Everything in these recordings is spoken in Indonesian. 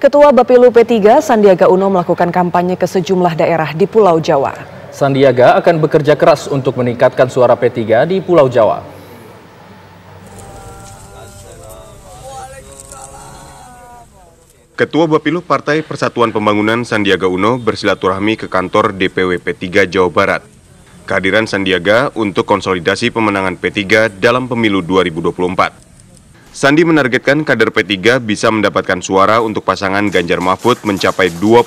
Ketua Bapilu P3 Sandiaga Uno melakukan kampanye ke sejumlah daerah di Pulau Jawa. Sandiaga akan bekerja keras untuk meningkatkan suara P3 di Pulau Jawa. Ketua Bapilu Partai Persatuan Pembangunan Sandiaga Uno bersilaturahmi ke kantor DPW P3 Jawa Barat. Kehadiran Sandiaga untuk konsolidasi pemenangan P3 dalam pemilu 2024. Sandi menargetkan kader P3 bisa mendapatkan suara untuk pasangan Ganjar Mahfud mencapai 20%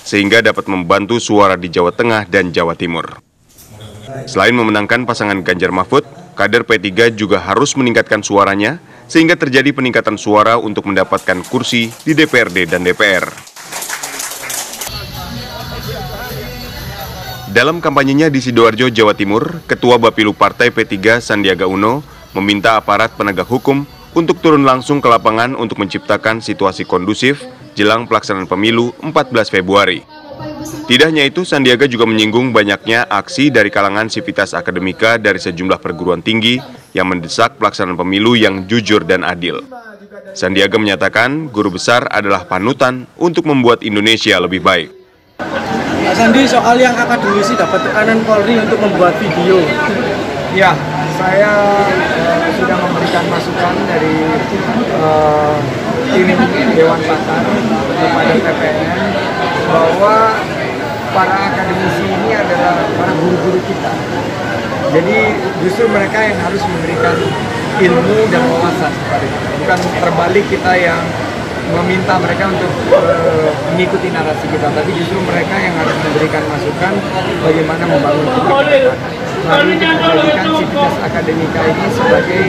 sehingga dapat membantu suara di Jawa Tengah dan Jawa Timur. Selain memenangkan pasangan Ganjar Mahfud, kader P3 juga harus meningkatkan suaranya sehingga terjadi peningkatan suara untuk mendapatkan kursi di DPRD dan DPR. Dalam kampanyenya di Sidoarjo, Jawa Timur, Ketua Bapilu Partai P3 Sandiaga Uno meminta aparat penegak hukum untuk turun langsung ke lapangan untuk menciptakan situasi kondusif jelang pelaksanaan pemilu 14 Februari. Tidak hanya itu, Sandiaga juga menyinggung banyaknya aksi dari kalangan sivitas akademika dari sejumlah perguruan tinggi yang mendesak pelaksanaan pemilu yang jujur dan adil. Sandiaga menyatakan guru besar adalah panutan untuk membuat Indonesia lebih baik. Pak Sandi, soal yang akademisi dapat tekanan Polri untuk membuat video. Ya, saya sudah memberikan masukan dari tim Dewan Pakar kepada PPN bahwa para akademisi ini adalah para guru-guru kita. Jadi justru mereka yang harus memberikan ilmu dan wawasan kepada kita. Bukan terbalik kita yang meminta mereka untuk mengikuti narasi kita, tapi justru mereka yang harus memberikan masukan bagaimana membangun kita. Lalu menjadikan sivitas akademika ini sebagai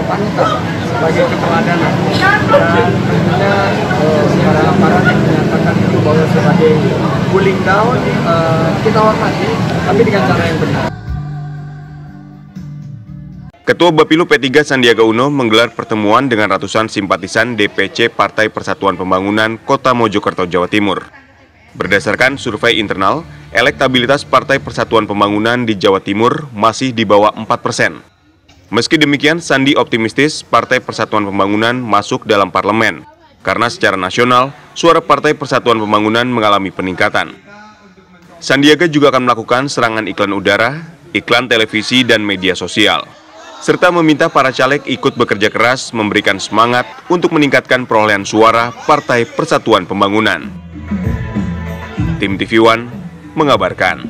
panutan, sebagai keteladanan. Dan tentunya para aparat yang menyatakan itu bahwa sebagai cooling down, kita hormati, tapi dengan cara yang benar. Ketua Bapilu P3 Sandiaga Uno menggelar pertemuan dengan ratusan simpatisan DPC Partai Persatuan Pembangunan Kota Mojokerto, Jawa Timur. Berdasarkan survei internal, elektabilitas Partai Persatuan Pembangunan di Jawa Timur masih di bawah 4%. Meski demikian, Sandi optimistis Partai Persatuan Pembangunan masuk dalam parlemen, karena secara nasional, suara Partai Persatuan Pembangunan mengalami peningkatan. Sandiaga juga akan melakukan serangan iklan udara, iklan televisi, dan media sosial, serta meminta para caleg ikut bekerja keras memberikan semangat untuk meningkatkan perolehan suara Partai Persatuan Pembangunan. Tim TV One mengabarkan.